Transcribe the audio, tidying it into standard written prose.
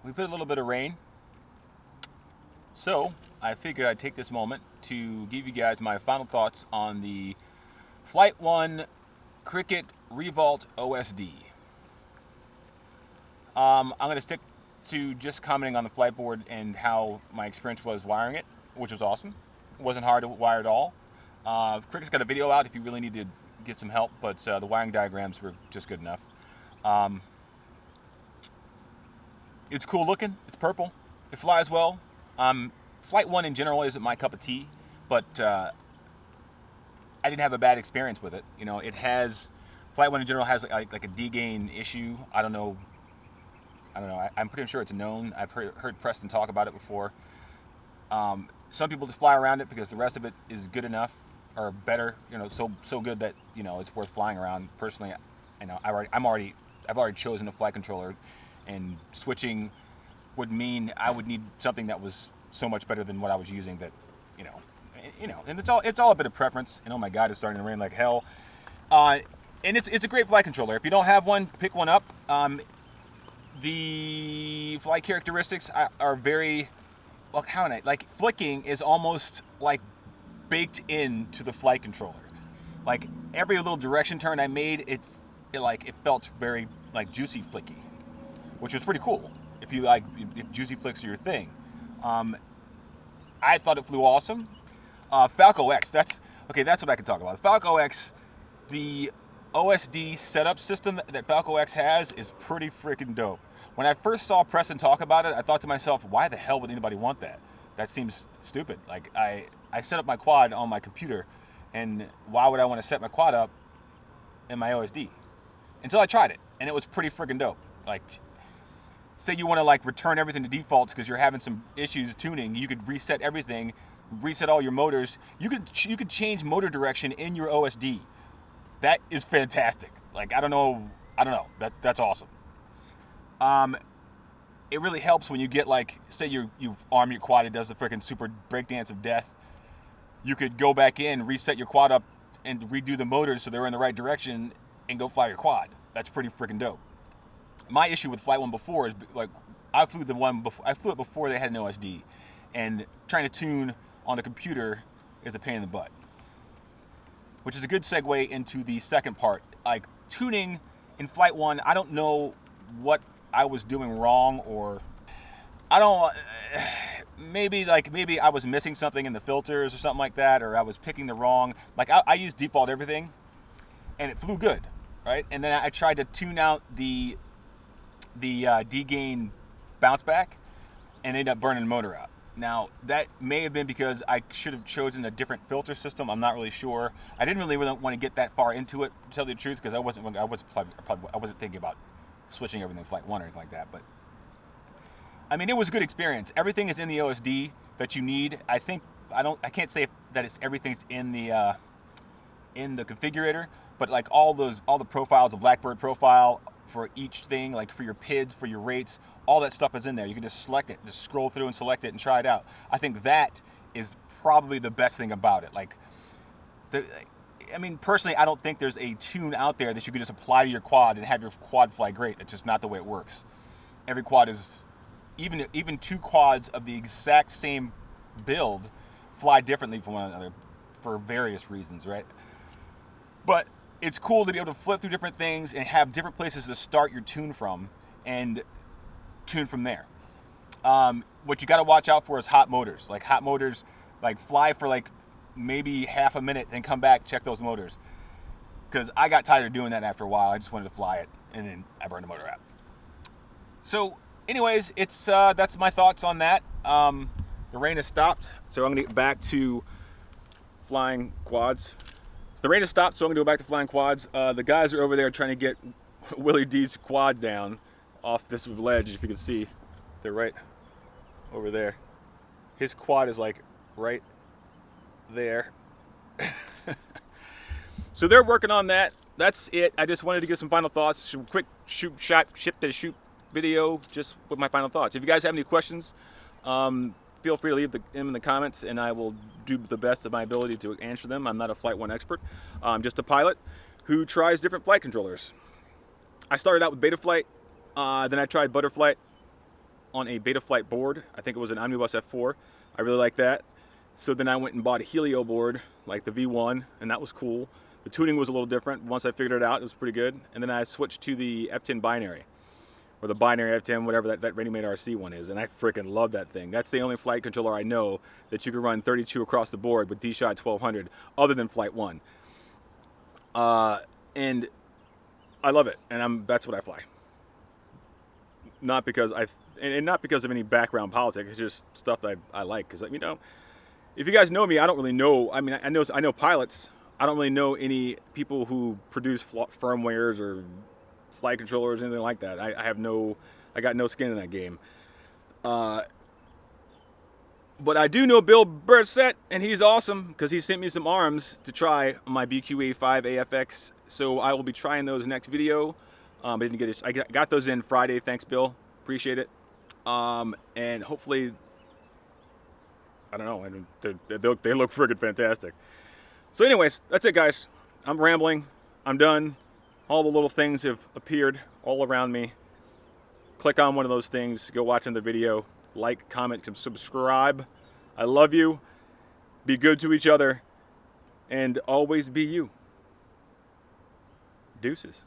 we've had a little bit of rain. So I figured I'd take this moment to give you guys my final thoughts on the FlightOne Cricket Revolt OSD. I'm going to stick to just commenting on the flight board and how my experience was wiring it, which was awesome. It wasn't hard to wire at all. Cricket's got a video out if you really need to get some help, but the wiring diagrams were just good enough. It's cool looking. It's purple. It flies well. FlightOne in general isn't my cup of tea, but I didn't have a bad experience with it. You know, it has FlightOne in general has like a D-gain issue. I don't know. I'm pretty sure it's known. I've heard Preston talk about it before. Some people just fly around it because the rest of it is good enough or better. You know, so good that it's worth flying around. Personally, I've already chosen a flight controller, and switching would mean I would need something that was so much better than what I was using. That and it's all a bit of preference. And oh my God, it's starting to rain like hell. And it's a great flight controller. If you don't have one, pick one up. The flight characteristics are very, well, like flicking is almost like baked into the flight controller. Like every little direction turn I made, it felt very like juicy flicky, which was pretty cool. If juicy flicks are your thing. I thought it flew awesome. Falco X, that's what I can talk about. Falco X, the OSD setup system that Falco X has is pretty freaking dope. When I first saw Preston talk about it, I thought to myself, why the hell would anybody want that? That seems stupid. Like I set up my quad on my computer, and why would I want to set my quad up in my OSD? Until I tried it, and it was pretty freaking dope. Like, say you want to return everything to defaults because you're having some issues tuning, you could reset everything, reset all your motors. You could change motor direction in your OSD. That is fantastic. Like I don't know. That's awesome. It really helps when you get say you arm your quad, it does the freaking super breakdance of death. You could go back in, reset your quad up, and redo the motors so they're in the right direction, and go fly your quad. That's pretty freaking dope. My issue with FlightOne before is I flew it before they had an OSD, and trying to tune on the computer is a pain in the butt. Which is a good segue into the second part. Like tuning in FlightOne, I don't know what I was doing wrong, or maybe I was missing something in the filters or something like that, or I was picking the wrong. I used default everything, and it flew good, right? And then I tried to tune out the D-gain bounce back, and ended up burning the motor out. Now, that may have been because I should have chosen a different filter system. I'm not really sure. I didn't really want to get that far into it, to tell you the truth, because I wasn't thinking about switching everything to FlightOne or anything like that. But I mean, it was a good experience. Everything is in the OSD that you need. I can't say that everything's in the configurator, but all the profiles, the Blackbird profile for each thing, for your PIDs, for your rates, all that stuff is in there. You can just select it, just scroll through and select it and try it out. I think that is probably the best thing about it. Personally, I don't think there's a tune out there that you can just apply to your quad and have your quad fly great. That's just not the way it works. Every quad is, even two quads of the exact same build fly differently from one another for various reasons, right? But it's cool to be able to flip through different things and have different places to start your tune from and tune from there. What you got to watch out for is hot motors. Hot motors, fly for maybe half a minute, then come back, check those motors. Because I got tired of doing that after a while. I just wanted to fly it, and then I burned the motor out. So, anyways, that's my thoughts on that. The rain has stopped, so I'm going to get back to flying quads. The rain has stopped, so I'm going to go back to flying quads. The guys are over there trying to get Willie D's quad down off this ledge, if you can see. They're right over there. His quad is right there. So they're working on that. That's it. I just wanted to give some final thoughts. Some quick ship to shoot video just with my final thoughts. If you guys have any questions, feel free to leave them in the comments, and I will do the best of my ability to answer them. I'm not a FlightOne expert. I'm just a pilot who tries different flight controllers. I started out with Betaflight, then I tried Butterflight, on a Betaflight board. I think it was an Omnibus F4. I really like that. So then I went and bought a Helio board, like the V1, and that was cool. The tuning was a little different. Once I figured it out, it was pretty good. And then I switched to the F10 binary, or the binary F10, whatever that ready-made RC one is, and I freaking love that thing. That's the only flight controller I know that you can run 32 across the board with D-Shot 1200, other than FlightOne. And I love it, and that's what I fly. Not because and not because of any background politics. It's just stuff that I like. Because, you know, if you guys know me, I don't really know. I mean, I know pilots. I don't really know any people who produce firmwares or flight controllers, anything like that. I got no skin in that game. But I do know Bill Bursett, and he's awesome because he sent me some arms to try on my BQA5 AFX. So I will be trying those next video. I didn't get it. I got those in Friday. Thanks, Bill. Appreciate it. And hopefully, I don't know. They look friggin' fantastic. So anyways, that's it, guys. I'm rambling. I'm done. All the little things have appeared all around me. Click on one of those things. Go watch another video. Like, comment, subscribe. I love you. Be good to each other. And always be you. Deuces.